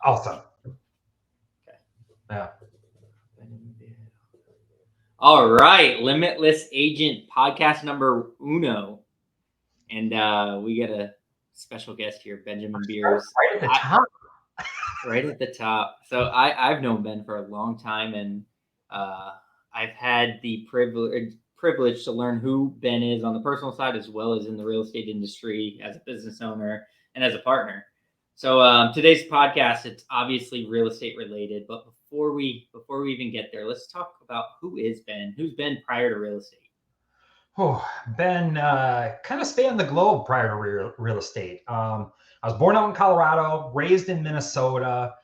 Awesome. Okay. Yeah. All right, Limitless Agent podcast number uno, and we get a special guest here, Benjamin Beers. Right at the top. Right at the top. So I've known Ben for a long time, and uh, I've had the privilege to learn who Ben is on the personal side as well as in the real estate industry as a business owner and as a partner. So today's podcast, it's obviously real estate related, but before we even get there, let's talk about who is Ben. Who's Ben prior to real estate? Oh, been kind of spanned the globe prior to real estate. I was born out in Colorado, raised in Minnesota.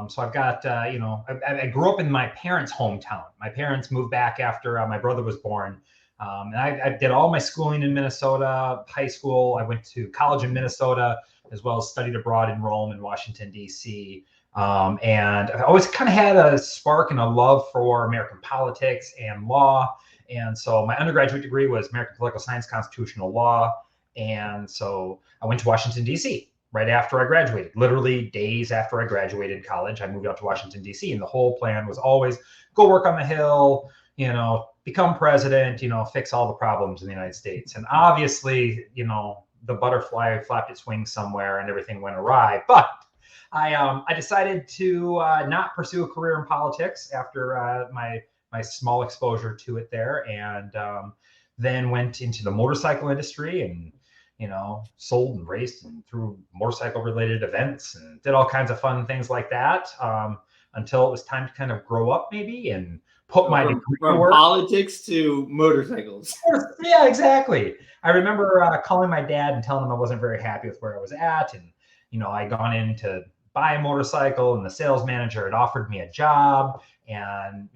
So I've got, I grew up in my parents' hometown. My parents moved back after my brother was born. And I did all my schooling in Minnesota, high school. I went to college in Minnesota, as well as studied abroad in Rome and Washington, D.C. And I always kind of had a spark and a love for American politics and law. And so my undergraduate degree was American Political Science, Constitutional Law. And so I went to Washington, D.C. right after I graduated. Literally days after I graduated college, I moved out to Washington, D.C. And the whole plan was always go work on the Hill, become president, fix all the problems in the United States. And obviously, the butterfly flapped its wings somewhere and everything went awry. But I decided to not pursue a career in politics after my small exposure to it there, and then went into the motorcycle industry and sold and raced and through motorcycle related events and did all kinds of fun things like that until it was time to kind of grow up maybe and put my degree to From work. politics to motorcycles. Yeah, exactly. I remember calling my dad and telling him I wasn't very happy with where I was at, and I'd gone in to buy a motorcycle, and the sales manager had offered me a job, and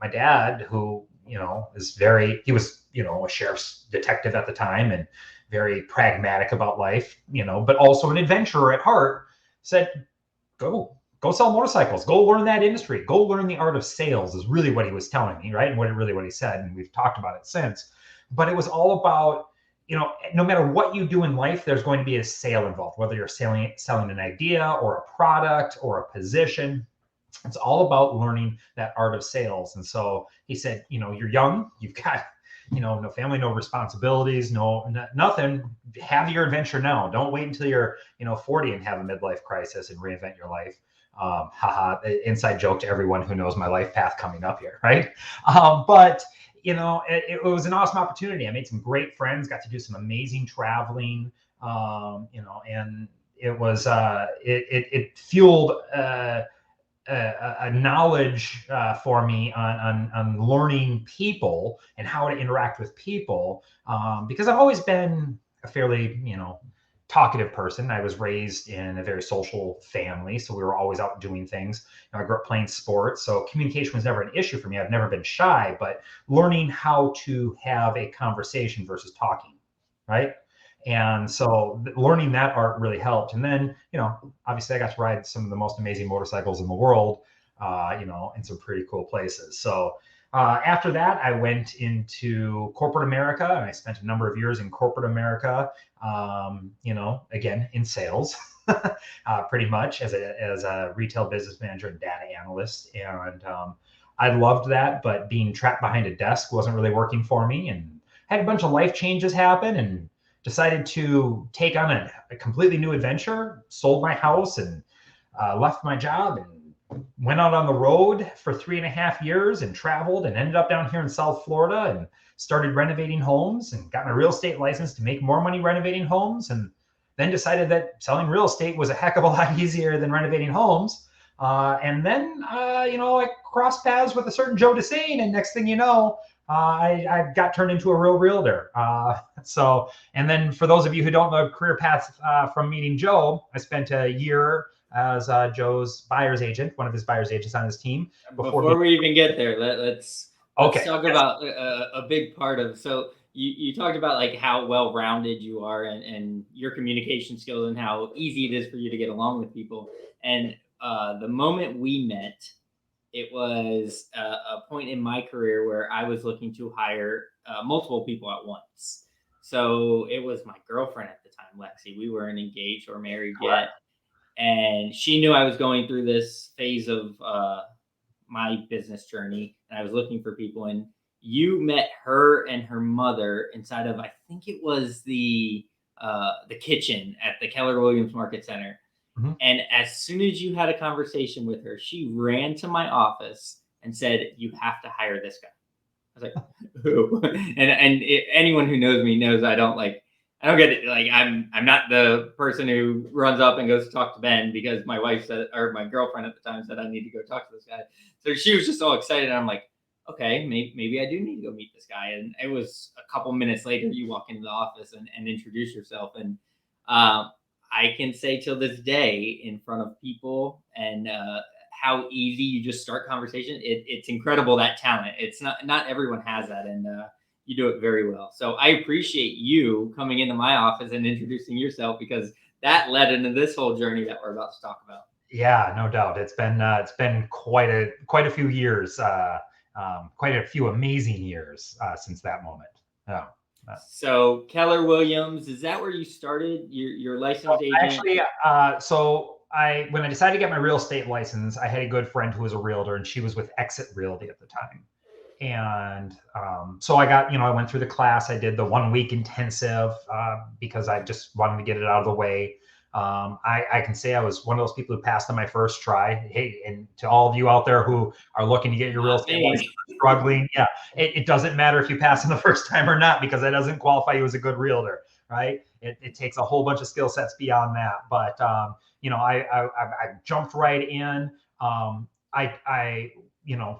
my dad, who he was a sheriff's detective at the time and very pragmatic about life, but also an adventurer at heart, said, Go sell motorcycles. Go learn that industry. Go learn the art of sales is really what he was telling me, right? And what he said, and we've talked about it since. But it was all about, no matter what you do in life, there's going to be a sale involved, whether you're selling an idea or a product or a position. It's all about learning that art of sales. And so he said, you're young, you've got, no family, no responsibilities, nothing. Have your adventure now. Don't wait until you're, 40 and have a midlife crisis and reinvent your life. Inside joke to everyone who knows my life path coming up here, right? But it was an awesome opportunity. I made some great friends, got to do some amazing traveling, and it was it fueled a knowledge for me on learning people and how to interact with people, because I've always been a fairly talkative person. I was raised in a very social family, so we were always out doing things. I grew up playing sports, so communication was never an issue for me. I've never been shy, but learning how to have a conversation versus talking, right? And so learning that art really helped. And then, obviously I got to ride some of the most amazing motorcycles in the world, in some pretty cool places. So after that, I went into corporate America, and I spent a number of years in corporate America, again, in sales, pretty much as a retail business manager and data analyst. And I loved that, but being trapped behind a desk wasn't really working for me, and had a bunch of life changes happen, and decided to take on a completely new adventure, sold my house and left my job and went out on the road for 3.5 years and traveled and ended up down here in South Florida and started renovating homes and got my real estate license to make more money renovating homes, and then decided that selling real estate was a heck of a lot easier than renovating homes. And then, I crossed paths with a certain Joe DeSane, and next thing you know, I got turned into a real realtor. And then for those of you who don't know career paths from meeting Joe, I spent a year as Joe's buyer's agent, one of his buyer's agents on his team. Before we even get there, let's Okay. talk about a big part of. So you talked about like how well-rounded you are and your communication skills and how easy it is for you to get along with people. And the moment we met, it was a point in my career where I was looking to hire multiple people at once. So it was my girlfriend at the time, Lexi. We weren't engaged or married yet. and she knew I was going through this phase of my business journey, and I was looking for people. And you met her and her mother inside of, I think it was the kitchen at the Keller Williams Market Center. Mm-hmm. And as soon as you had a conversation with her, she ran to my office and said, "You have to hire this guy." I was like, "Who?" And anyone who knows me knows I don't get it. Like I'm not the person who runs up and goes to talk to Ben because my wife said, or my girlfriend at the time said, I need to go talk to this guy. So she was just all excited. And I'm like, okay, maybe I do need to go meet this guy. And it was a couple minutes later, you walk into the office and introduce yourself. And I can say till this day in front of people and how easy you just start conversation. It's incredible, that talent. It's not everyone has that. And you do it very well. So I appreciate you coming into my office and introducing yourself, because that led into this whole journey that we're about to talk about. Yeah, no doubt. It's been quite a few years, quite a few amazing years since that moment. Yeah. So Keller Williams, is that where you started your licensed agent? Actually, when I decided to get my real estate license, I had a good friend who was a realtor, and she was with Exit Realty at the time. And so I went through the class. I did the 1 week intensive because I just wanted to get it out of the way. I can say I was one of those people who passed on my first try. Hey, and to all of you out there who are looking to get your real estate license, struggling, yeah, it doesn't matter if you pass on the first time or not, because that doesn't qualify you as a good realtor, right? It takes a whole bunch of skill sets beyond that. But I jumped right in. I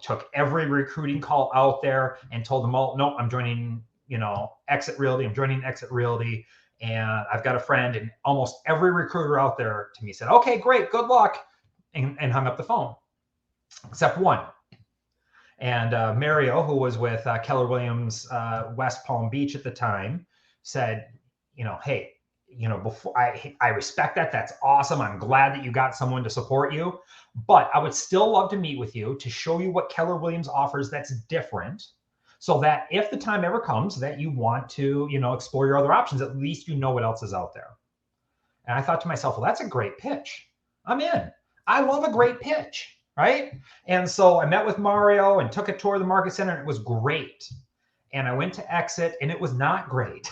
took every recruiting call out there and told them all, no, I'm joining, Exit Realty. I'm joining Exit Realty. And I've got a friend, and almost every recruiter out there to me said, okay, great, good luck, and hung up the phone, except one. And Mario, who was with Keller Williams, West Palm Beach at the time, said, hey, before I respect that. That's awesome. I'm glad that you got someone to support you, but I would still love to meet with you to show you what Keller Williams offers that's different, so that if the time ever comes that you want to, explore your other options, at least you know what else is out there. And I thought to myself, well, that's a great pitch. I'm in. I love a great pitch, right? And so I met with Mario and took a tour of the market center, and it was great. And I went to Exit, and it was not great.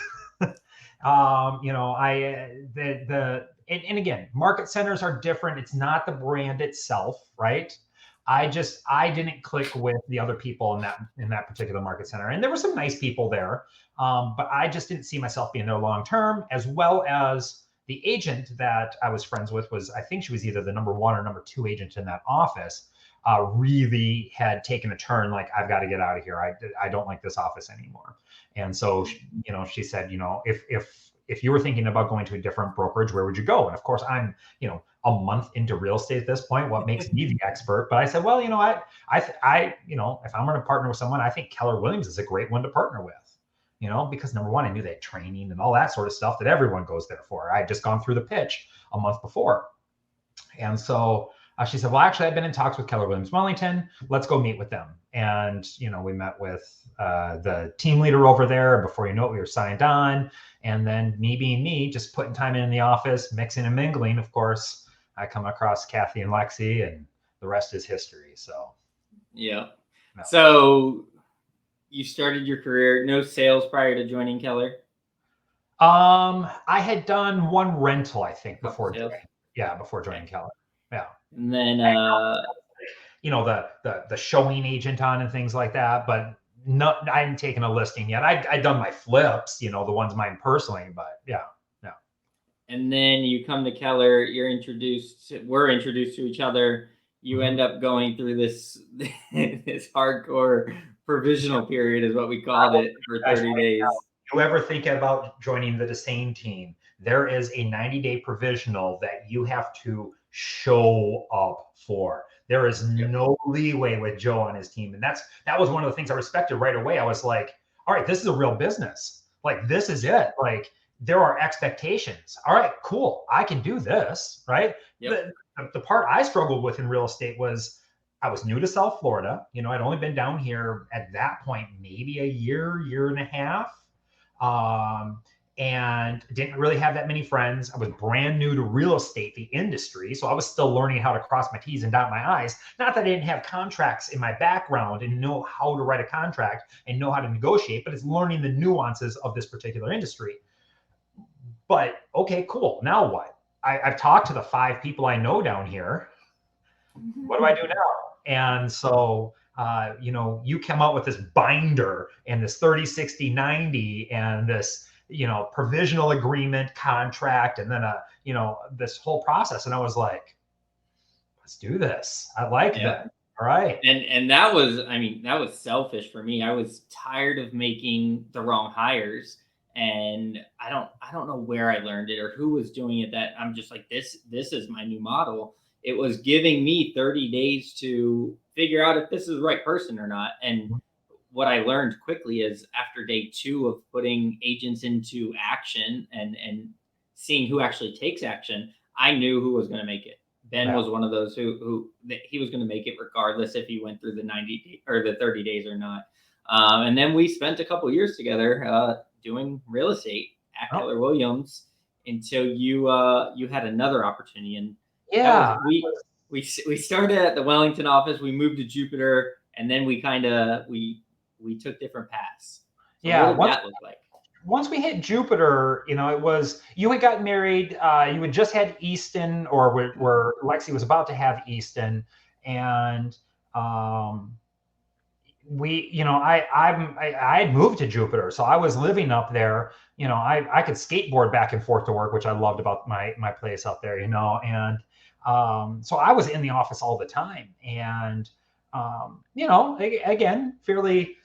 And again, market centers are different. It's not the brand itself, right? I didn't click with the other people in that particular market center. And there were some nice people there, but I just didn't see myself being there long term, as well as the agent that I was friends with I think she was either the number 1 or number 2 agent in that office, really had taken a turn, like, I've got to get out of here. I don't like this office anymore. And so, she said, if you were thinking about going to a different brokerage, where would you go? And of course, I'm, a month into real estate at this point. What makes me the expert? But I said, well, if I'm going to partner with someone, I think Keller Williams is a great one to partner with. Because number one, I knew they had training and all that sort of stuff that everyone goes there for. I had just gone through the pitch a month before. And so she said, well, actually, I've been in talks with Keller Williams Wellington. Let's go meet with them. And, we met with the team leader over there. Before you know it, we were signed on. And then me being me, just putting time in the office, mixing and mingling, of course, I come across Kathy and Lexi, and the rest is history. So, yeah. No. So you started your career, no sales prior to joining Keller? I had done one rental, I think, before joining Keller. Yeah. And then the showing agent on and things like that, but I hadn't taken a listing yet. I'd done my flips, the ones mine personally, but yeah. And then you come to Keller, we're introduced to each other. You end up going through this hardcore provisional period, is what we called it, for 30 days. If you ever think about joining the Desane team, there is a 90-day provisional that you have to show up for. There is no leeway with Joe on his team. And that was one of the things I respected right away. I was like, all right, this is a real business. Like, this is it. Like, there are expectations. All right, cool. I can do this, right? Yep. The part I struggled with in real estate was I was new to South Florida. I'd only been down here at that point, maybe a year and a half. and didn't really have that many friends. I was brand new to real estate, the industry. So I was still learning how to cross my T's and dot my I's. Not that I didn't have contracts in my background and know how to write a contract and know how to negotiate, but it's learning the nuances of this particular industry. But okay, cool. Now what? I've talked to the 5 people I know down here. What do I do now? And so, you come out with this binder and this 30, 60, 90 and this, provisional agreement contract, and then this whole process. And I was like, let's do this. I like that. All right. And that was, I mean, that was selfish for me. I was tired of making the wrong hires. And I don't know where I learned it or who was doing it, that I'm just like, this is my new model. It was giving me 30 days to figure out if this is the right person or not. And what I learned quickly is after day 2 of putting agents into action and seeing who actually takes action, I knew who was going to make it. Ben was one of those who he was going to make it regardless if he went through the 90 or the 30 days or not. And then we spent a couple of years together doing real estate at Keller Williams until you had another opportunity. And we started at the Wellington office, we moved to Jupiter, and then we took different paths. So what did that look like? Once we hit Jupiter, it was, you had gotten married, you had just had Easton, or where Lexi was about to have Easton, and I had moved to Jupiter, so I was living up there. I could skateboard back and forth to work, which I loved about my place up there. And so I was in the office all the time, and again, fairly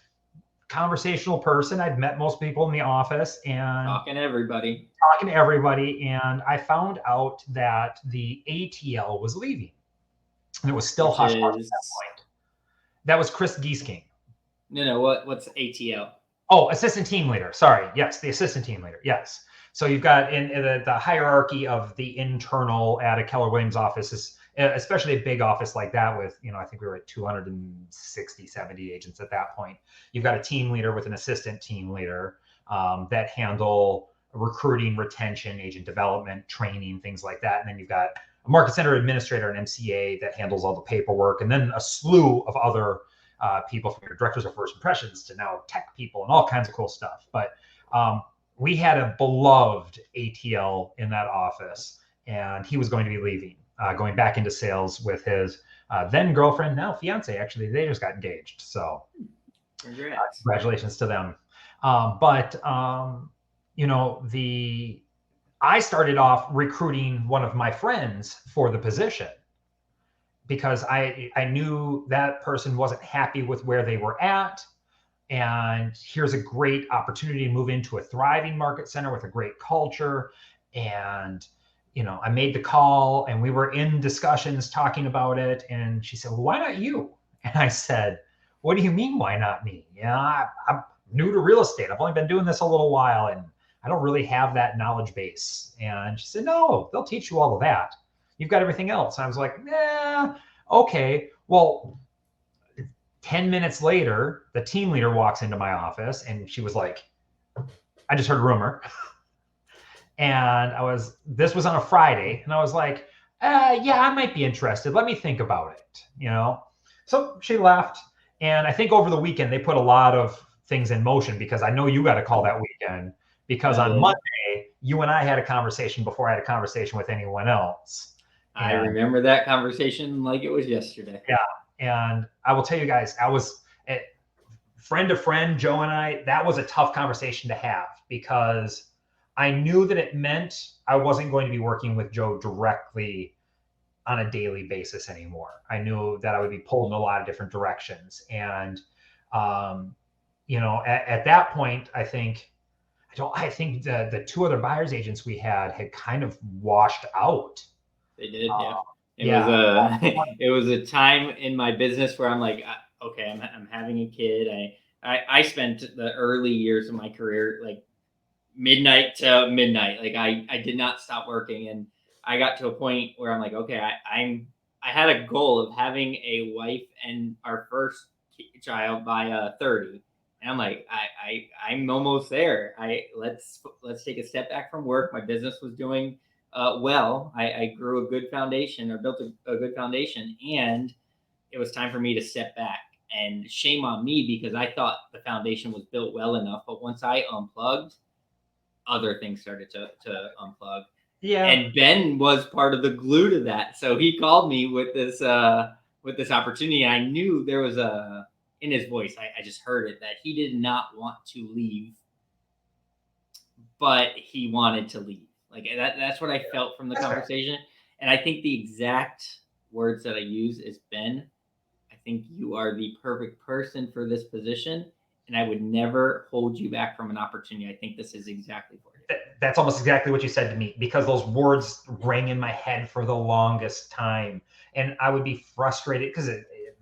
conversational person. I'd met most people in the office and talking to everybody. And I found out that the ATL was leaving, and it was still hush hush at that point. That was Chris Giesking. No. What's ATL? Oh, assistant team leader. Sorry. Yes, the assistant team leader. Yes. So you've got in the hierarchy of the internal at a Keller Williams office is, especially a big office like that with, I think we were at 260, 70 agents at that point. You've got a team leader with an assistant team leader that handle recruiting, retention, agent development, training, things like that. And then you've got a market center administrator, an MCA that handles all the paperwork, and then a slew of other people, from your directors of first impressions to now tech people and all kinds of cool stuff. But we had a beloved ATL in that office, and he was going to be leaving. Going back into sales with his then girlfriend, now fiance. Actually, they just got engaged. So congratulations to them. I started off recruiting one of my friends for the position because I knew that person wasn't happy with where they were at. And here's a great opportunity to move into a thriving market center with a great culture. And I made the call, and we were in discussions talking about it. And she said, well, why not you? And I said, what do you mean, why not me? I'm new to real estate. I've only been doing this a little while, and I don't really have that knowledge base. And she said, no, they'll teach you all of that. You've got everything else. And I was like, okay. Well, 10 minutes later, the team leader walks into my office, and she was like, I just heard a rumor. And this was on a Friday, and I was like, yeah, I might be interested. Let me think about it, So she left, and I think over the weekend, they put a lot of things in motion, because I know you got a call that weekend, because on Monday, you and I had a conversation before I had a conversation with anyone else. I remember that conversation like it was yesterday. Yeah. And I will tell you guys, I was friend to friend, Joe and I, that was a tough conversation to have, because I knew that it meant I wasn't going to be working with Joe directly on a daily basis anymore. I knew that I would be pulled in a lot of different directions. And, at that point, I think the 2 other buyer's agents we had kind of washed out. They did, yeah. It was a time in my business where I'm like, okay, I'm having a kid. I spent the early years of my career like midnight to midnight. Like I did not stop working, and I got to a point where I'm like, okay, I had a goal of having a wife and our first child by 30, And I'm like, I'm almost there. Let's take a step back from work. My business was doing well. I grew a good foundation, or built a good foundation, and it was time for me to step back. And shame on me, because I thought the foundation was built well enough. But once I unplugged, other things started to unplug. Yeah. And Ben was part of the glue to that. So he called me with this opportunity. And I knew there was in his voice, I just heard it, that he did not want to leave, but he wanted to leave. Like that's what I felt from the conversation. And I think the exact words that I use is, Ben, I think you are the perfect person for this position, and I would never hold you back from an opportunity. I think this is exactly for you. That's almost exactly what you said to me, because those words rang in my head for the longest time. And I would be frustrated because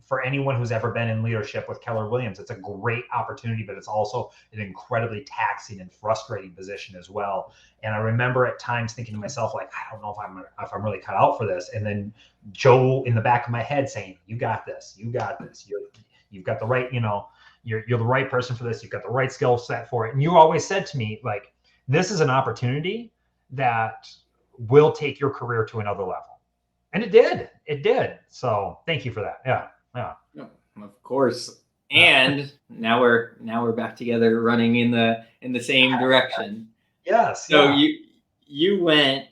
for anyone who's ever been in leadership with Keller Williams, it's a great opportunity, but it's also an incredibly taxing and frustrating position as well. And I remember at times thinking to myself, like, I don't know if I'm really cut out for this. And then Joe in the back of my head saying, you got this, you've got the right, you're the right person for this. You've got the right skill set for it. And you always said to me, like, this is an opportunity that will take your career to another level. And it did. So thank you for that. Yeah. Of course. And now we're back together, running in the same direction. Yes. So you went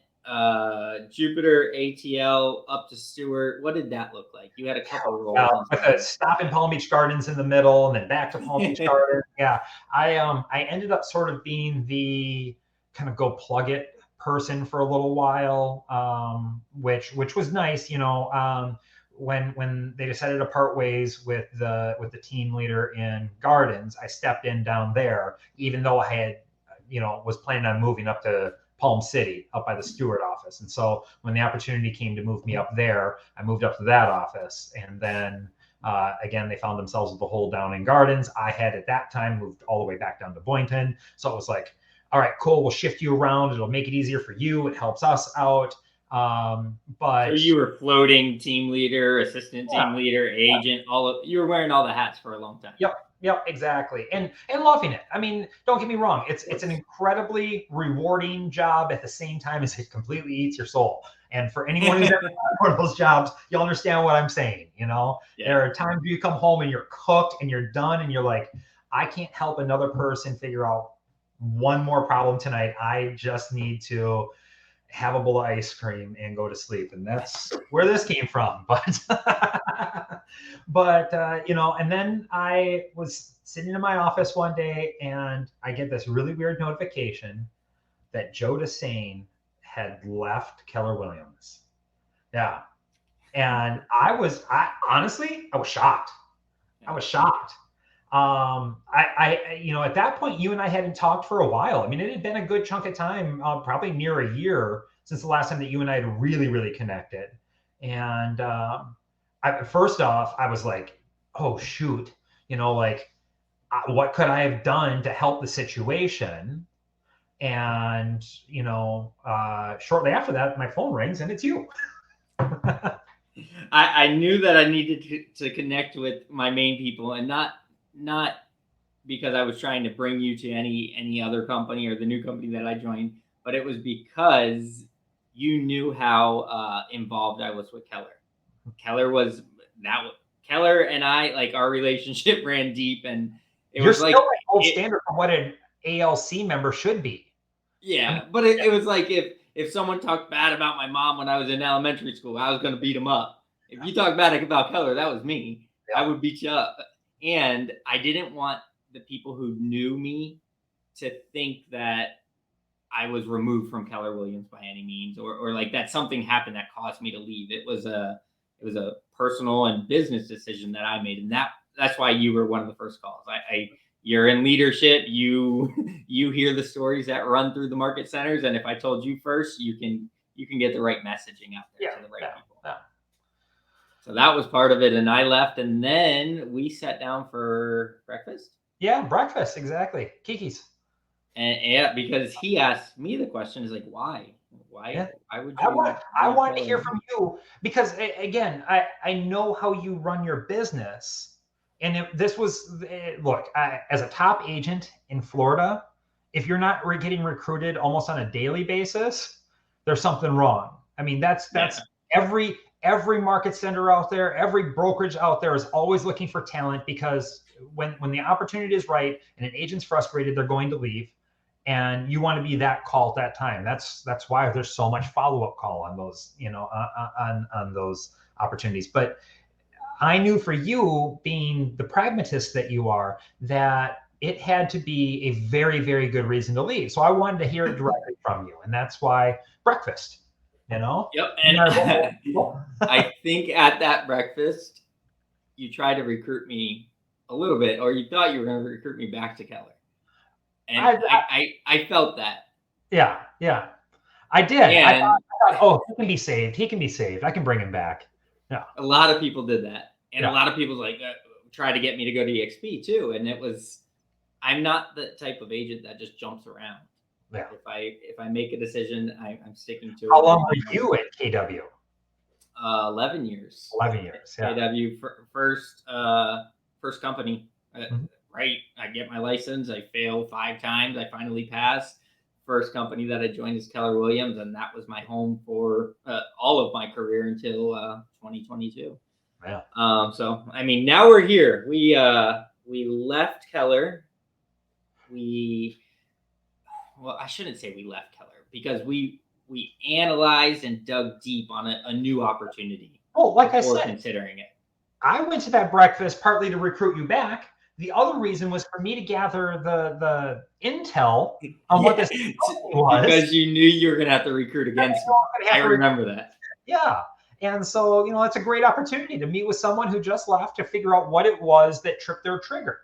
Jupiter, ATL, up to Stewart. What did that look like? You had a couple roles. With a stop in Palm Beach Gardens in the middle, and then back to Palm Beach Gardens. Yeah, I ended up sort of being the kind of go plug it person for a little while, which was nice. When they decided to part ways with the team leader in Gardens, I stepped in down there, even though I had, was planning on moving up to Palm City, up by the Stewart office. And so when the opportunity came to move me up there, I moved up to that office. And then again, they found themselves with a hole down in Gardens. I had at that time moved all the way back down to Boynton. So it was like, all right, cool, we'll shift you around. It'll make it easier for you. It helps us out. But so you were floating team leader, assistant team leader, agent, you were wearing all the hats for a long time. Yep, exactly. And loving it. I mean, don't get me wrong. It's an incredibly rewarding job at the same time as it completely eats your soul. And for anyone who's ever had one of those jobs, you'll understand what I'm saying. There are times where you come home and you're cooked and you're done and you're like, I can't help another person figure out one more problem tonight. I just need to have a bowl of ice cream and go to sleep. And that's where this came from. But and then I was sitting in my office one day and I get this really weird notification that Joe DeSane had left Keller Williams. Yeah. And honestly, I was shocked. At that point, you and I hadn't talked for a while. I mean, it had been a good chunk of time, probably near a year since the last time that you and I had really, really connected. And first off, I was like, oh, shoot, what could I have done to help the situation? And, shortly after that, my phone rings and it's you. I knew that I needed to connect with my main people, and not because I was trying to bring you to any other company or the new company that I joined, but it was because you knew how involved I was with Keller. Keller and I, like, our relationship ran deep, and You're was still like old standard for what an ALC member should be. Yeah, but it was like if someone talked bad about my mom when I was in elementary school, I was going to beat them up. If you talk bad about Keller, that was me. Yeah. I would beat you up. And I didn't want the people who knew me to think that I was removed from Keller Williams by any means, or like that something happened that caused me to leave. It was a personal and business decision that I made, and that's why you were one of the first calls. You're in leadership. You hear the stories that run through the market centers, and if I told you first, you can get the right messaging out there to the right people. Yeah. So that was part of it, and I left, and then we sat down for breakfast. Yeah, breakfast, exactly. Kiki's. And yeah, because he asked me the question, is like, why? Why would you? I want to hear from you, because again, I know how you run your business, And this was, look, as a top agent in Florida, if you're not getting recruited almost on a daily basis, there's something wrong. I mean, that's every market center out there, every brokerage out there is always looking for talent, because when the opportunity is right and an agent's frustrated, they're going to leave, and you want to be that call at that time. That's why there's so much follow-up call on those, on those opportunities. But I knew, for you, being the pragmatist that you are, that it had to be a very, very good reason to leave. So I wanted to hear it directly from you. And that's why breakfast, Yep. And I think at that breakfast, you tried to recruit me a little bit, or you thought you were going to recruit me back to Keller. And I felt that. Yeah. I did. And I thought, oh, he can be saved. He can be saved. I can bring him back. Yeah. A lot of people did that. And Yeah. a lot of people tried to get me to go to EXP too. And I'm not the type of agent that just jumps around. Yeah. If I make a decision, I'm sticking to it. How long were you at KW? 11 years. 11 years. Yeah. KW first company. Right. I get my license. I fail 5 times. I finally pass. First company that I joined is Keller Williams, and that was my home for all of my career until 2022. Yeah. So I mean, now we're here. We left Keller. Well, I shouldn't say we left Keller, because we analyzed and dug deep on a new opportunity. Oh, like I said, considering it. I went to that breakfast partly to recruit you back. The other reason was for me to gather the intel on what this was. Because you knew you were going to have to recruit against me. I remember that. Yeah. And so, it's a great opportunity to meet with someone who just left, to figure out what it was that tripped their trigger,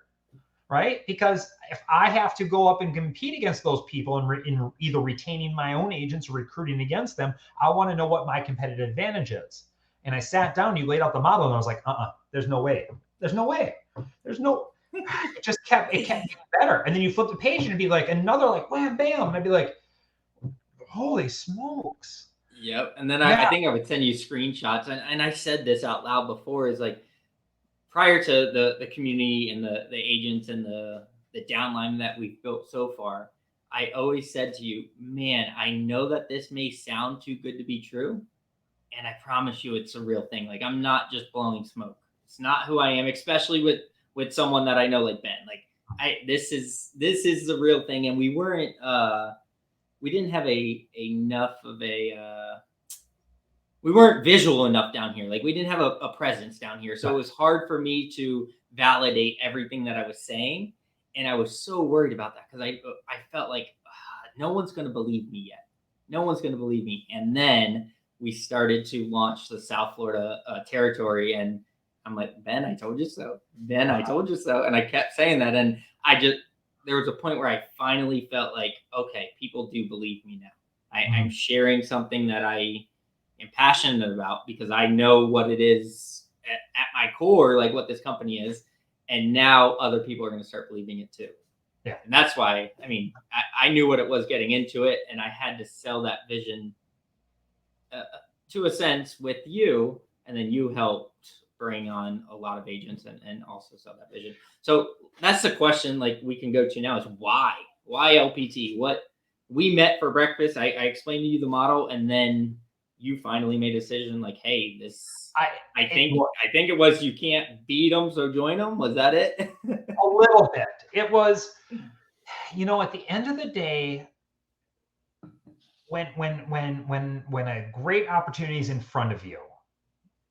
right? Because if I have to go up and compete against those people in either retaining my own agents or recruiting against them, I want to know what my competitive advantage is. And I sat down, you laid out the model, and I was like, there's no way. It kept getting better. And then you flip the page and it'd be like another, like, wham, bam. And I'd be like, holy smokes. Yep. And then I think I would send you screenshots. And I said this out loud before, is like, prior to the community and the agents and the downline that we've built so far, I always said to you, man, I know that this may sound too good to be true. And I promise you it's a real thing. Like, I'm not just blowing smoke. It's not who I am, especially with someone that I know like Ben. Like, this is the real thing. And we didn't have enough of a we weren't visual enough down here. Like, we didn't have a presence down here. So it was hard for me to validate everything that I was saying. And I was so worried about that, because I felt like no one's going to believe me yet. No one's going to believe me. And then we started to launch the South Florida territory. And I'm like, Ben, I told you so. Ben, I told you so. And I kept saying that. And there was a point where I finally felt like, okay, people do believe me now. I'm sharing something that I am passionate about, because I know what it is at my core, like what this company is. And now other people are going to start believing it too. Yeah. And that's why, I mean, I knew what it was getting into it, and I had to sell that vision to a sense with you. And then you helped bring on a lot of agents and also sell that vision. So that's the question, like, we can go to now, is why LPT? What we met for breakfast. I explained to you the model, and then you finally made a decision, like, hey, I think it was, you can't beat them, so join them. Was that it? A little bit. It was, at the end of the day, when a great opportunity is in front of you,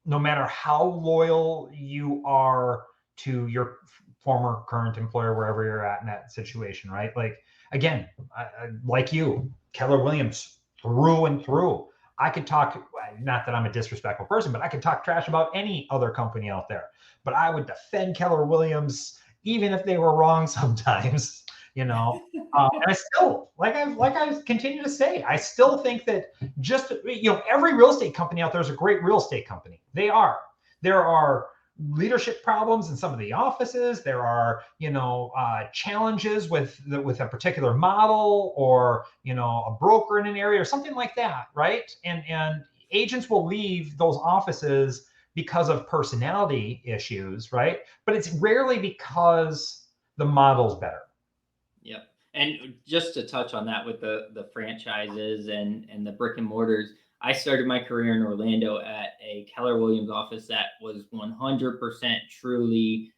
no matter how loyal you are to your former current employer, wherever you're at in that situation, right? Like, again, like you, Keller Williams through and through. I could talk, not that I'm a disrespectful person, but I could talk trash about any other company out there. But I would defend Keller Williams, even if they were wrong sometimes, And I still, like I continue to say, I still think that just, every real estate company out there is a great real estate company. They are. There are leadership problems in some of the offices. There are, challenges with a particular model, or, a broker in an area or something like that, right? And agents will leave those offices because of personality issues, right? But it's rarely because the model's better. Yep. And just to touch on that with the franchises and the brick and mortars, I started my career in Orlando at a Keller Williams office that was 100% truly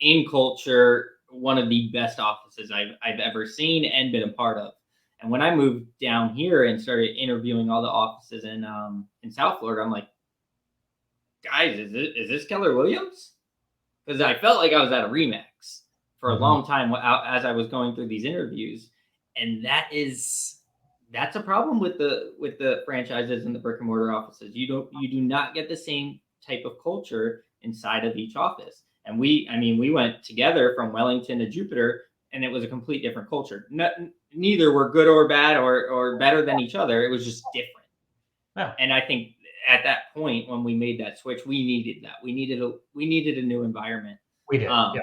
in culture, one of the best offices I've ever seen and been a part of. And when I moved down here and started interviewing all the offices in South Florida, I'm like, guys, is this Keller Williams? Because I felt like I was at a Remax for a long time as I was going through these interviews, and that's a problem with the franchises and the brick and mortar offices. You do not get the same type of culture inside of each office. And we went together from Wellington to Jupiter, and it was a complete different culture. Neither were good or bad or better than each other. It was just different. Yeah. And I think at that point when we made that switch, we needed that. We needed a new environment. We did. Yeah.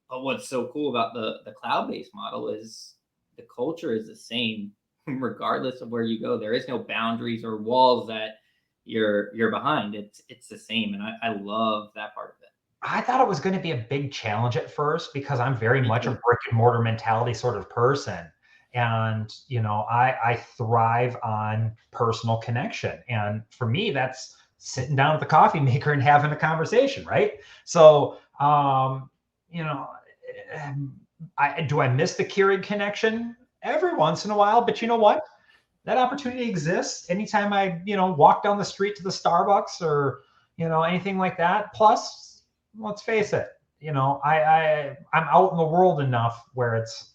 But what's so cool about the cloud-based model is the culture is the same regardless of where you go. There is no boundaries or walls that you're behind. It's the same, and I love that part of it. I thought it was going to be a big challenge at first because I'm very much a brick and mortar mentality sort of person. And, I thrive on personal connection. And for me, that's sitting down at the coffee maker and having a conversation, right? So, do I miss the Keurig connection every once in a while? But you know what? That opportunity exists anytime I, walk down the street to the Starbucks or, anything like that. Plus, let's face it, I'm out in the world enough where it's,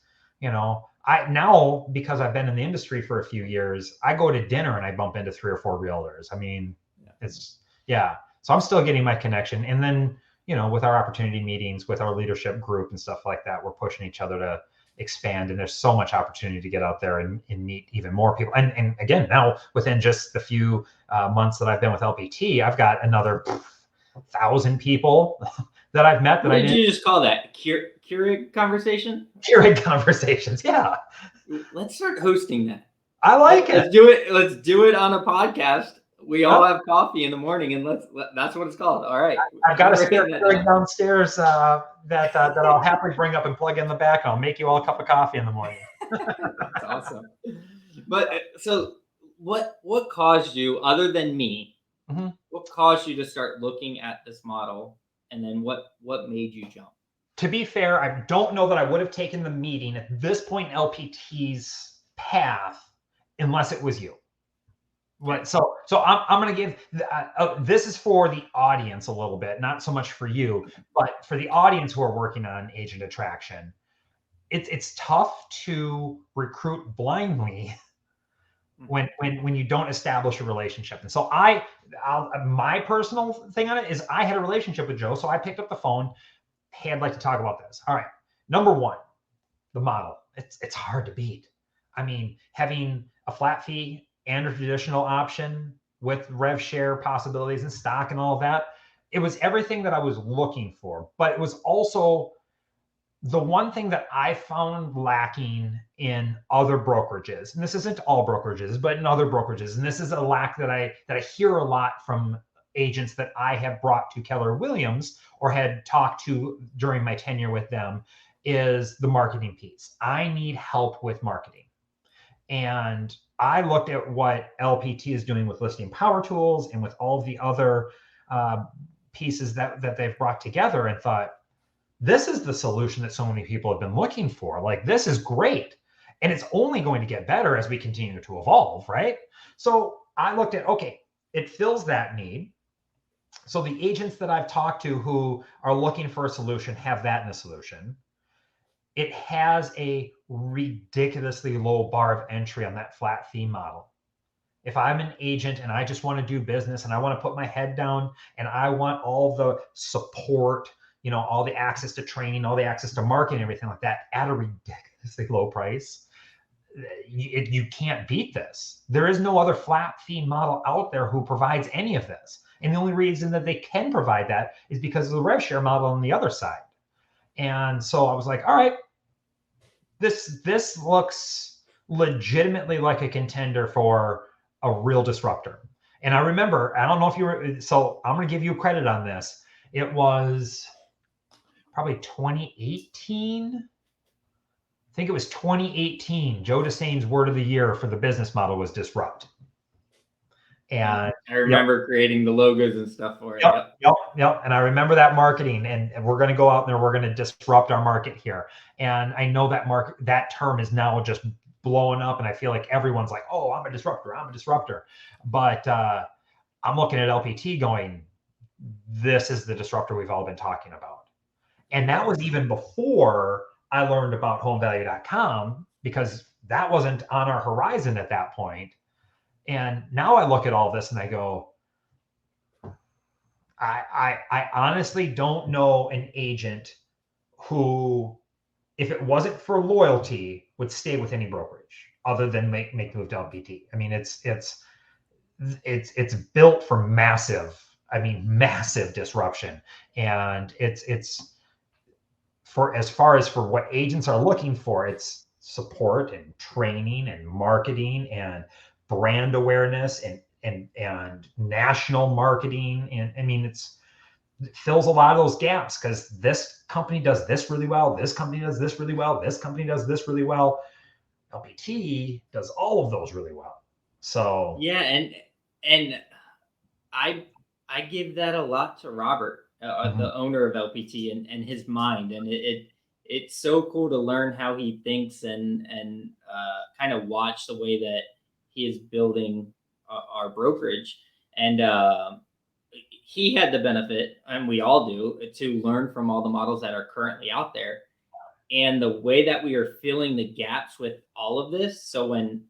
I now, because I've been in the industry for a few years, I go to dinner and I bump into 3 or 4 realtors. I mean, so I'm still getting my connection. And then, with our opportunity meetings, with our leadership group and stuff like that, we're pushing each other to expand. And there's so much opportunity to get out there and meet even more people. And again, now within just the few months that I've been with LPT, I've got another 1,000 people that I've met. What did you just call that? Keurig conversation? Keurig conversations. Yeah. Let's start hosting that. I like it. Let's do it on a podcast. We all have coffee in the morning, and that's what it's called. All right. I've got a spare Keurig downstairs that I'll happily bring up and plug in the back. I'll make you all a cup of coffee in the morning. That's awesome. But so what caused you, other than me, what caused you to start looking at this model, and then what made you jump? To be fair, I don't know that I would have taken the meeting at this point in LPT's path unless it was you. Right. So I'm going to give this is for the audience a little bit, not so much for you, but for the audience who are working on agent attraction. It's tough to recruit blindly when you don't establish a relationship. And so my personal thing on it is I had a relationship with Joe, so I picked up the phone. Hey, I'd like to talk about this. All right. Number one, the model. It's hard to beat. I mean, having a flat fee and a traditional option with rev share possibilities and stock and all of that, it was everything that I was looking for. But it was also the one thing that I found lacking in other brokerages, and this isn't all brokerages, but in other brokerages, and this is a lack that I hear a lot from agents that I have brought to Keller Williams or had talked to during my tenure with them, is the marketing piece. I need help with marketing. And I looked at what LPT is doing with listing power tools and with all the other pieces that they've brought together and thought, this is the solution that so many people have been looking for. Like, this is great. And it's only going to get better as we continue to evolve, right? So I looked at, okay, it fills that need. So the agents that I've talked to who are looking for a solution have that in a solution. It has a ridiculously low bar of entry on that flat fee model. If I'm an agent and I just want to do business and I want to put my head down and I want all the support, all the access to training, all the access to marketing, everything like that at a ridiculously low price, you can't beat this. There is no other flat fee model out there who provides any of this. And the only reason that they can provide that is because of the rev share model on the other side. And so I was like, all right, this looks legitimately like a contender for a real disruptor. And I remember, I don't know if you were, so I'm going to give you credit on this. It was probably 2018. I think it was 2018. Joe DeSane's word of the year for the business model was disrupt. And I remember creating the logos and stuff for it. Yep. And I remember that marketing, and we're going to go out there, we're going to disrupt our market here. And I know that term is now just blowing up, and I feel like everyone's like, oh, I'm a disruptor. But I'm looking at LPT going, this is the disruptor we've all been talking about. And that was even before I learned about homevalue.com, because that wasn't on our horizon at that point. And now I look at all this and I go, I honestly don't know an agent who, if it wasn't for loyalty, would stay with any brokerage other than make the move to LPT. I mean, it's built for massive disruption. And it's for, as far as for what agents are looking for, it's support and training and marketing and brand awareness and national marketing. And I mean, it fills a lot of those gaps, because this company does this really well. This company does this really well. This company does this really well. LPT does all of those really well. So yeah, and I give that a lot to Robert, the owner of LPT, and his mind, and it's so cool to learn how he thinks and kind of watch the way that he is building our brokerage. And he had the benefit, and we all do, to learn from all the models that are currently out there. And the way that we are filling the gaps with all of this, so when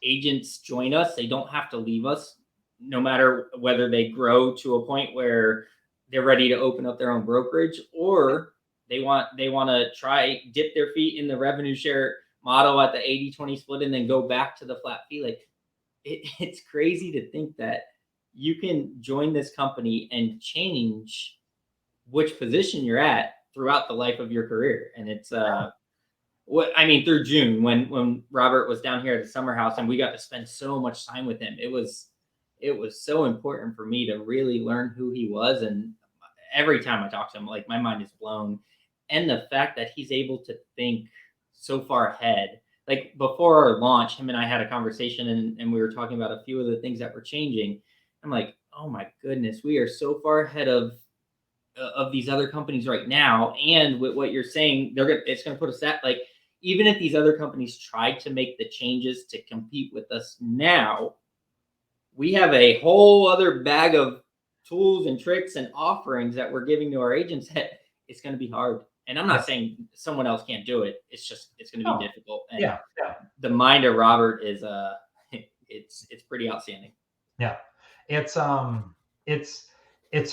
agents join us, they don't have to leave us, no matter whether they grow to a point where they're ready to open up their own brokerage, or they want to dip their feet in the revenue share model at the 80-20 split and then go back to the flat fee. Like, it's crazy to think that you can join this company and change which position you're at throughout the life of your career. And it's through June, when Robert was down here at the summer house and we got to spend so much time with him, it was so important for me to really learn who he was. And every time I talk to him, like, my mind is blown. And the fact that he's able to think so far ahead. Like, before our launch, him and I had a conversation, and we were talking about a few of the things that were changing. I'm like, oh my goodness, we are so far ahead of these other companies right now. And with what you're saying, it's going to put us at, like, even if these other companies tried to make the changes to compete with us now, we have a whole other bag of tools and tricks and offerings that we're giving to our agents that it's going to be hard. And I'm not saying someone else can't do it. It's just, it's going to be difficult. And the mind of Robert is, it's pretty outstanding. Yeah. It's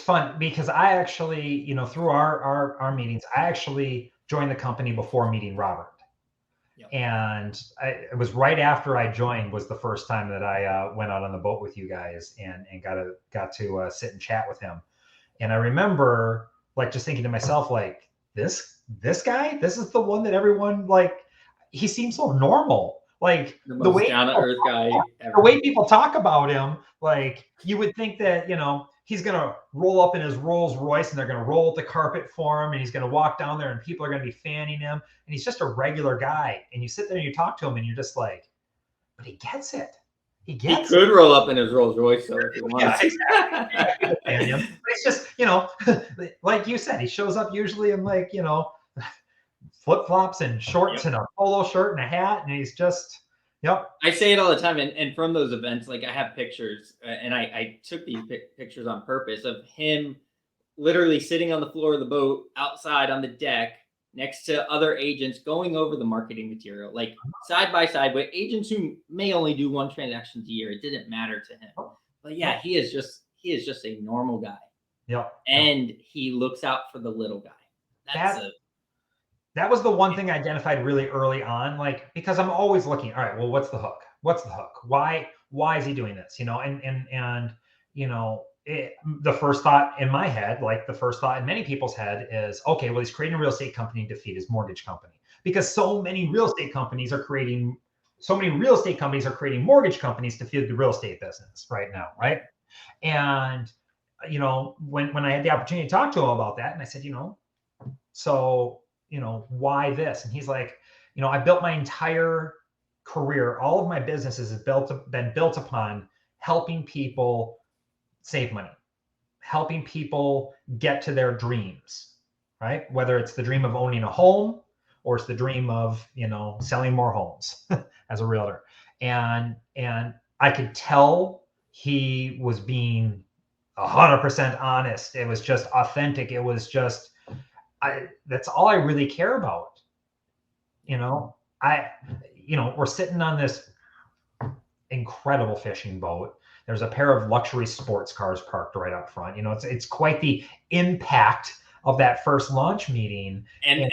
fun, because I actually, through our meetings, I actually joined the company before meeting Robert. Yep. And it was right after I joined was the first time that I went out on the boat with you guys and got to sit and chat with him. And I remember, like, just thinking to myself, like, this guy, this is the one that everyone, like, he seems so normal. Like, the way down to earth guy ever. The way people talk about him, like, you would think that, he's going to roll up in his Rolls Royce and they're going to roll out the carpet for him, and he's going to walk down there and people are going to be fanning him, and he's just a regular guy. And you sit there and you talk to him and you're just like, but he gets it. He could roll up in his Rolls Royce, so if he wants. Exactly. But it's just, like you said, he shows up usually in, like, flip-flops and shorts and a polo shirt and a hat, and he's just, I say it all the time, and from those events, like, I have pictures, and I took these pictures on purpose of him literally sitting on the floor of the boat outside on the deck next to other agents going over the marketing material, like, side by side with agents who may only do one transaction a year. It didn't matter to him. But yeah, he is just a normal guy. Yeah. And he looks out for the little guy. That was the one thing I identified really early on, like, because I'm always looking, all right, well, what's the hook? Why is he doing this? The first thought in my head, like the first thought in many people's head, is, okay, well, he's creating a real estate company to feed his mortgage company, because so many real estate companies are creating mortgage companies to feed the real estate business right now, right? And, when I had the opportunity to talk to him about that, and I said, so, why this? And he's like, I built my entire career, all of my businesses have been built upon helping people save money, helping people get to their dreams, right? Whether it's the dream of owning a home or it's the dream of, selling more homes as a realtor. And I could tell he was being 100% honest. It was just authentic. It was just, that's all I really care about. We're sitting on this incredible fishing boat. There's a pair of luxury sports cars parked right up front. It's quite the impact of that first launch meeting. So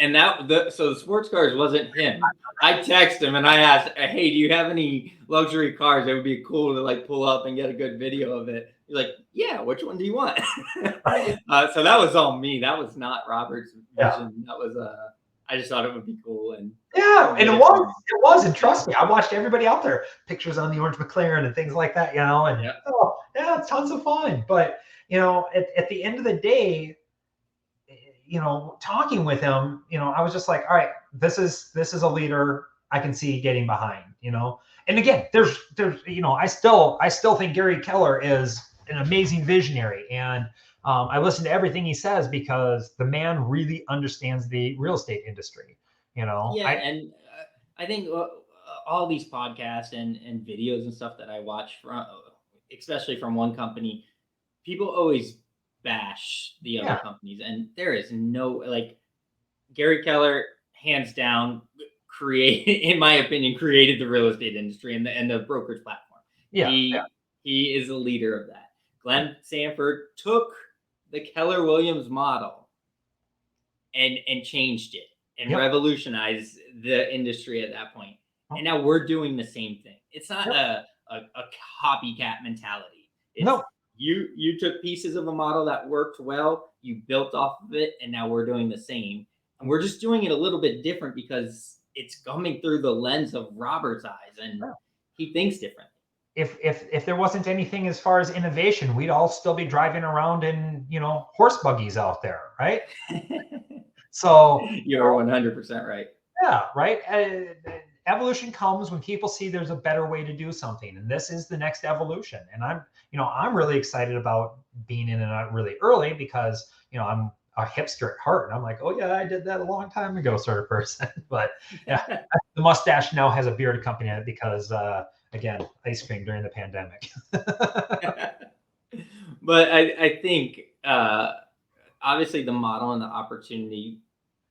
the sports cars wasn't him. I texted him and I asked, hey, do you have any luxury cars that would be cool to like pull up and get a good video of it? He's like, yeah, which one do you want? So that was all me. That was not Robert's vision. Yeah. That was I just thought it would be cool. And and it was. And trust me, I watched everybody out there, pictures on the orange McLaren and things like that, and it's tons of fun. But, at the end of the day, talking with him, I was just like, all right, this is a leader I can see getting behind, and again, there's, I still think Gary Keller is an amazing visionary. And I listen to everything he says because the man really understands the real estate industry, I think all these podcasts and videos and stuff that I watch from, especially from one company, people always bash the other companies, and there is no, like, Gary Keller, hands down, in my opinion, created the real estate industry and the brokerage platform. He is a leader of that. Glenn Sanford took the Keller Williams model and changed it and revolutionized the industry at that point. And now we're doing the same thing. It's not a copycat mentality. It's, you took pieces of a model that worked well, you built off of it, and now we're doing the same. And we're just doing it a little bit different because it's coming through the lens of Robert's eyes, and he thinks differently. If there wasn't anything as far as innovation, we'd all still be driving around in, horse buggies out there, right? So you're 100% right. Yeah, right. Evolution comes when people see there's a better way to do something, and this is the next evolution. And I'm really excited about being in it really early because I'm a hipster at heart, and I'm like, oh yeah, I did that a long time ago, sort of person. But yeah, the mustache now has a beard accompanying it because again, ice cream during the pandemic. But I think obviously the model and the opportunity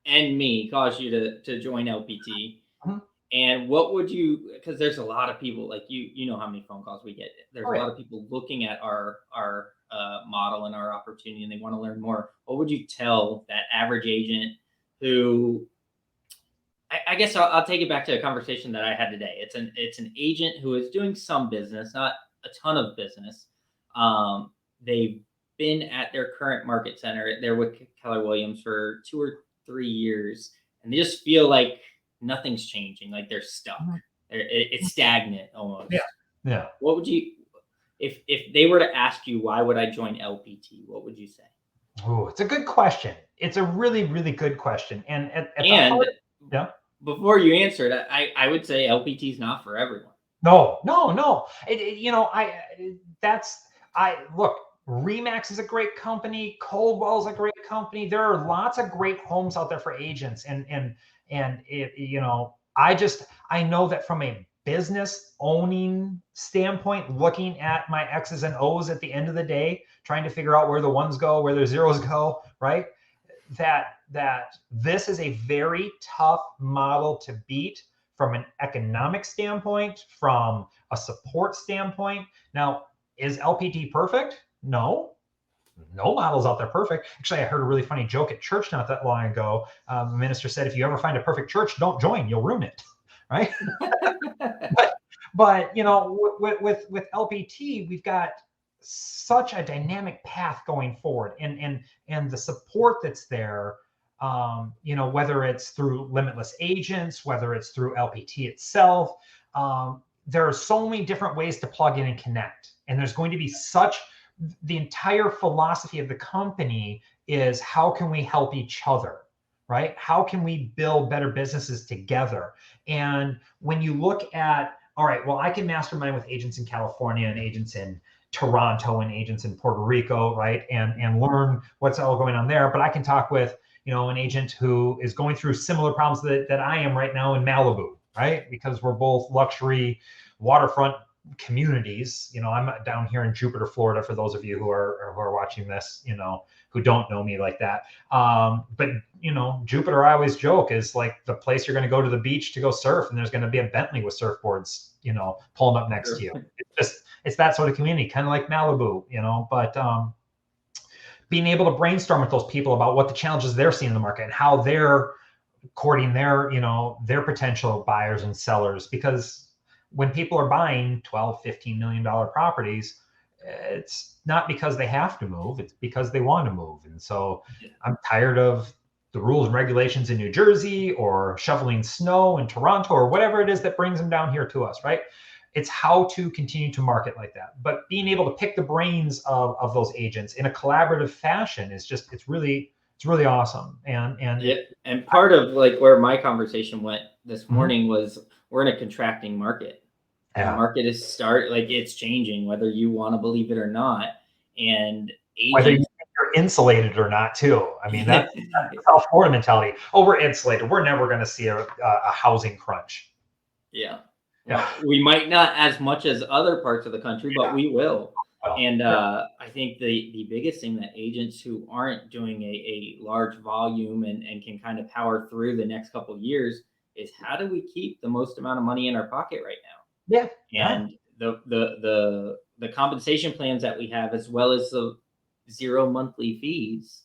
and me caused you to join LPT. Mm-hmm. And what would you, because there's a lot of people, like you know how many phone calls we get. There's a lot of people looking at our model and our opportunity, and they want to learn more. What would you tell that average agent who, I guess I'll take it back to a conversation that I had today. It's an agent who is doing some business, not a ton of business. They've been at their current market center. They're with Keller Williams for 2 or 3 years, and they just feel like nothing's changing. Like they're stuck. It's stagnant almost. Yeah. What would you, if they were to ask you, why would I join LPT? What would you say? Oh, it's a good question. It's a really, really good question. And before you answer it, I would say LPT is not for everyone. No. Look, Remax is a great company. Coldwell's a great company. There are lots of great homes out there for agents. And I know that from a business owning standpoint, looking at my X's and O's at the end of the day, trying to figure out where the ones go, where the zeros go, right? That this is a very tough model to beat from an economic standpoint, from a support standpoint. Now, is LPT perfect? No model's out there perfect. Actually, I heard a really funny joke at church not that long ago. The minister said, if you ever find a perfect church, don't join, you'll ruin it, right? but with LPT, we've got such a dynamic path going forward, and the support that's there, whether it's through Limitless agents, whether it's through LPT itself, there are so many different ways to plug in and connect. And there's going to be such the entire philosophy of the company is how can we help each other, right? How can we build better businesses together? And when you look at, all right, well, I can mastermind with agents in California and agents in Toronto and agents in Puerto Rico, right? And learn what's all going on there. But I can talk with, an agent who is going through similar problems that I am right now in Malibu, right? Because we're both luxury waterfront communities. I'm down here in Jupiter, Florida, for those of you who are watching this, who don't know me like that. But Jupiter, I always joke, is like the place you're going to go to the beach to go surf, and there's going to be a Bentley with surfboards, pulling up next to you. It's that sort of community, kind of like Malibu, but being able to brainstorm with those people about what the challenges they're seeing in the market and how they're courting their potential buyers and sellers. Because when people are buying $12, $15 million properties, it's not because they have to move, it's because they want to move. And so I'm tired of the rules and regulations in New Jersey or shoveling snow in Toronto or whatever it is that brings them down here to us, right? It's how to continue to market like that. But being able to pick the brains of those agents in a collaborative fashion is just, it's really awesome. And part of like where my conversation went this morning was we're in a contracting market. Yeah. The market is it's changing, whether you want to believe it or not. And whether you're insulated or not too. I mean, that's South Florida mentality. Oh, we're insulated. We're never going to see a housing crunch. Yeah. Well, we might not as much as other parts of the country, but we will. And I think the biggest thing that agents who aren't doing a large volume and can kind of power through the next couple of years is how do we keep the most amount of money in our pocket right now? Yeah. And the compensation plans that we have, as well as the zero monthly fees,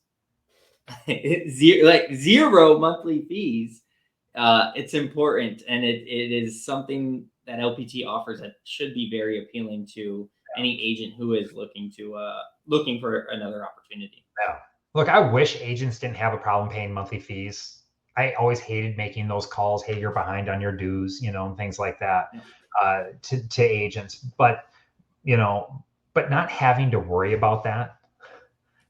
zero monthly fees. It's important, and it is something that LPT offers that should be very appealing to any agent who is looking for another opportunity. Yeah. Look, I wish agents didn't have a problem paying monthly fees. I always hated making those calls. Hey, you're behind on your dues, and things like that, to agents. But not having to worry about that.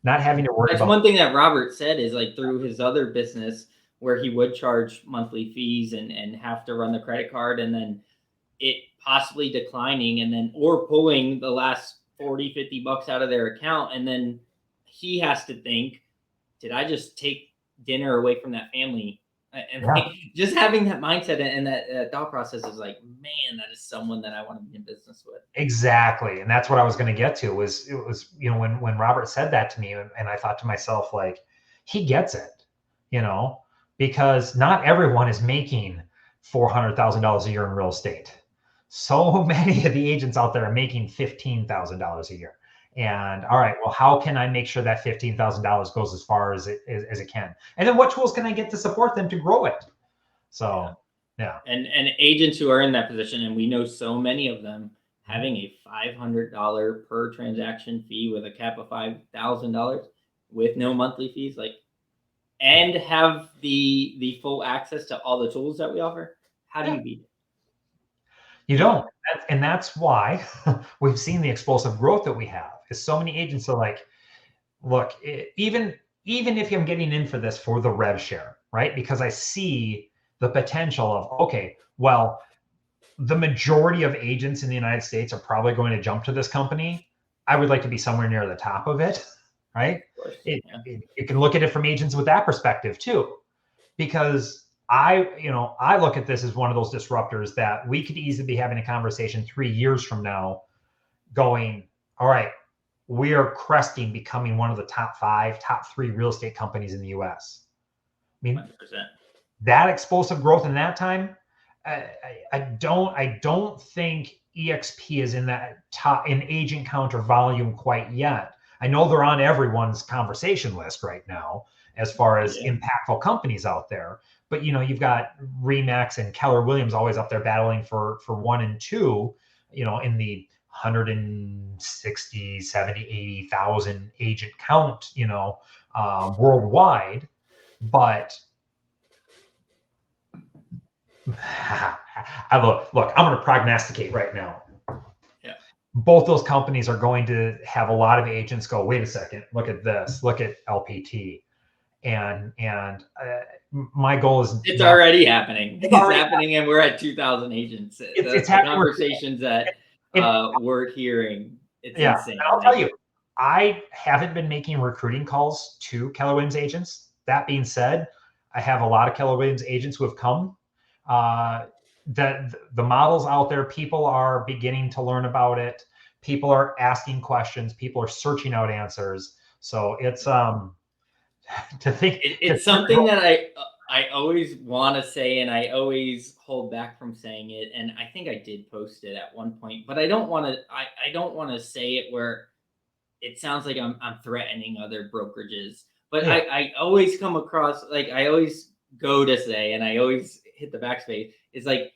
Not having to worry That's about. one thing that Robert said is like through his other business where he would charge monthly fees and have to run the credit card, and then it possibly declining, and then or pulling the last $40-$50 out of their account, and then he has to think, did I just take dinner away from that family? And just having that mindset and that thought process is like, man, that is someone that I want to be in business with. Exactly. And that's what I was going to get to was when Robert said that to me, and I thought to myself, like, he gets it, because not everyone is making $400,000 a year in real estate. So many of the agents out there are making $15,000 a year. And all right, well, how can I make sure that $15,000 goes as far as it can? And then what tools can I get to support them to grow it? So, yeah. And agents who are in that position, and we know so many of them, having a $500 per transaction fee with a cap of $5,000 with no monthly fees, and have the full access to all the tools that we offer. How do you beat it? You don't. And that's why we've seen the explosive growth that we have. Is so many agents are like, look, even if I'm getting in for this for the rev share, right? Because I see the potential of, okay, well, the majority of agents in the United States are probably going to jump to this company. I would like to be somewhere near the top of it, right? You can look at it from agents with that perspective too, because I look at this as one of those disruptors that we could easily be having a conversation 3 years from now going, all right, we are cresting becoming one of the top 5, top 3 real estate companies in the US. I mean, 100%. That explosive growth in that time, I don't think EXP is in that top in agent count or volume quite yet. I know they're on everyone's conversation list right now as far as impactful companies out there. But you've got Remax and Keller Williams always up there battling for 1 and 2, in the 160, 70, 80,000 agent count, worldwide. But look, I'm going to prognosticate right now. Yeah. both those companies are going to have a lot of agents go, wait a second, look at this, look at LPT. And my goal is it's already happening. It's already happening, and we're at 2,000 agents. it's The happening. conversations that And, we're hearing, it's yeah, insane. and I'll tell you, I haven't been making recruiting calls to Keller Williams agents. That being said, I have a lot of Keller Williams agents who have come. That the models out there, people are beginning to learn about it. People are asking questions. People are searching out answers. So it's to think it's something that I always want to say, and I always hold back from saying it. And I think I did post it at one point, but I don't want to. I don't want to say it where it sounds like I'm threatening other brokerages. But yeah. I always come across, like, I always go to say, and I always hit the backspace. It's like,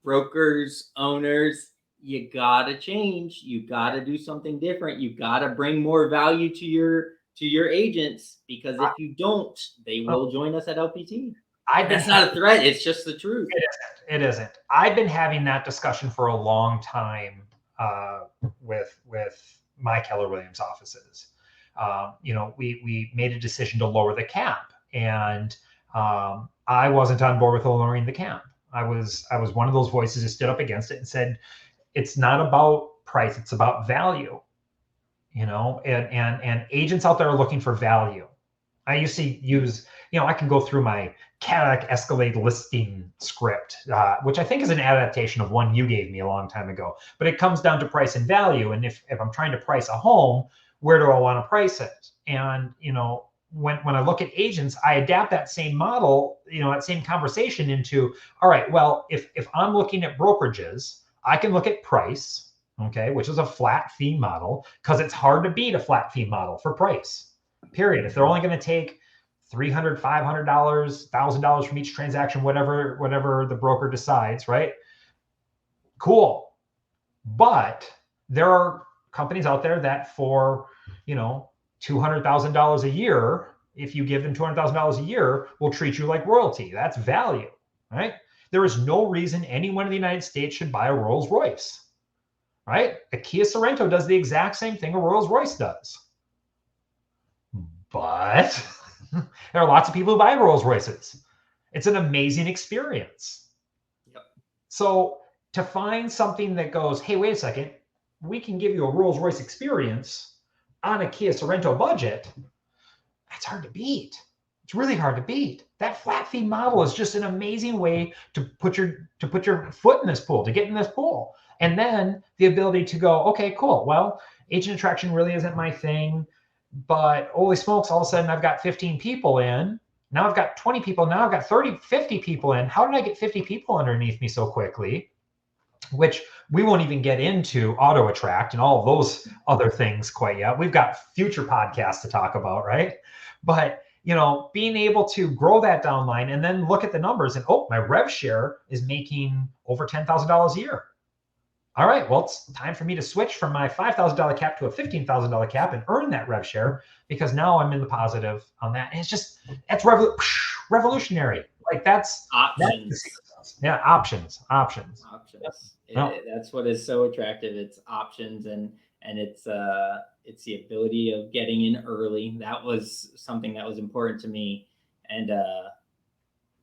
brokers, owners, you gotta change. You gotta do something different. You gotta bring more value to your agents, because if you don't, they will join us at LPT. That's not a threat. It's just the truth. It isn't. I've been having that discussion for a long time with my Keller Williams offices. We made a decision to lower the cap, and I wasn't on board with lowering the cap. I was one of those voices that stood up against it and said, it's not about price, it's about value. And agents out there are looking for value. I used to use, I can go through my Cadillac Escalade listing script, which I think is an adaptation of one you gave me a long time ago. But it comes down to price and value. And if I'm trying to price a home, where do I want to price it? And, when I look at agents, I adapt that same model, that same conversation into, all right, well, if I'm looking at brokerages, I can look at price, okay, which is a flat fee model, because it's hard to beat a flat fee model for price, period. If they're only going to take $300, $500, $1,000 from each transaction, whatever the broker decides, right? Cool. But there are companies out there that for, $200,000 a year, if you give them $200,000 a year, will treat you like royalty. That's value, right? There is no reason anyone in the United States should buy a Rolls Royce, right? A Kia Sorento does the exact same thing a Rolls Royce does. But there are lots of people who buy Rolls Royces. It's an amazing experience. Yep. So to find something that goes, hey, wait a second, we can give you a Rolls Royce experience on a Kia Sorento budget, that's hard to beat. It's really hard to beat. That flat fee model is just an amazing way to put your foot in this pool, to get in this pool. And then the ability to go, okay, cool. Well, agent attraction really isn't my thing, but holy smokes, all of a sudden I've got 15 people in. Now I've got 20 people. Now I've got 30, 50 people in. How did I get 50 people underneath me so quickly? Which we won't even get into auto attract and all of those other things quite yet. We've got future podcasts to talk about, right? But being able to grow that downline and then look at the numbers and, my rev share is making over $10,000 a year. All right, well, it's time for me to switch from my $5,000 cap to a $15,000 cap and earn that rev share, because now I'm in the positive on that. And that's revolutionary. Like that's options. Yeah, options. That's what is so attractive. It's options, and it's the ability of getting in early. That was something that was important to me. And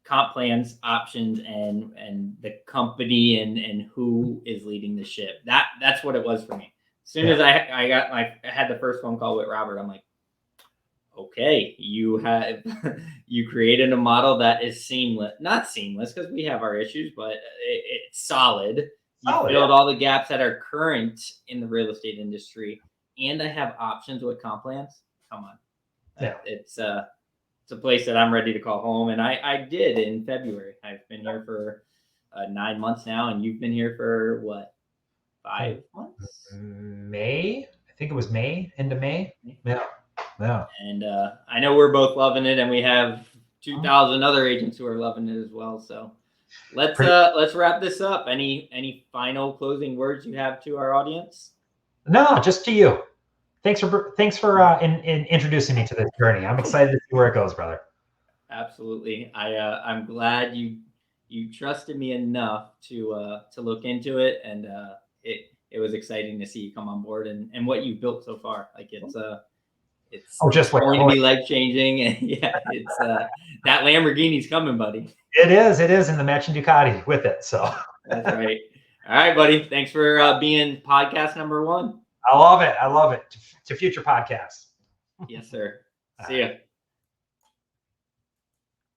comp plans, options, and the company and who is leading the ship. That's what it was for me. As soon as I had the first phone call with Robert, I'm like, okay, you created a model that is seamless, not seamless because we have our issues, but it's solid. You filled all the gaps that are current in the real estate industry, and I have options with comp plans. Come on. Yeah. It's a place that I'm ready to call home. And I did in February. I've been here for 9 months now, and you've been here for what, 5 months? May. I think it was May, end of May. Yeah. And I know we're both loving it, and we have 2,000 other agents who are loving it as well. So let's wrap this up. Any final closing words you have to our audience? No, just to you. Thanks for in introducing me to this journey. I'm excited to see where it goes, brother. Absolutely. I'm glad you trusted me enough to look into it, and it was exciting to see you come on board and what you've built so far. Like it's just wait. going to be life changing. And yeah, it's that Lamborghini's coming, buddy. It is, and the matching Ducati with it. So that's right. All right, buddy. Thanks for being podcast number 1. I love it. To future podcasts. Yes, sir. See ya.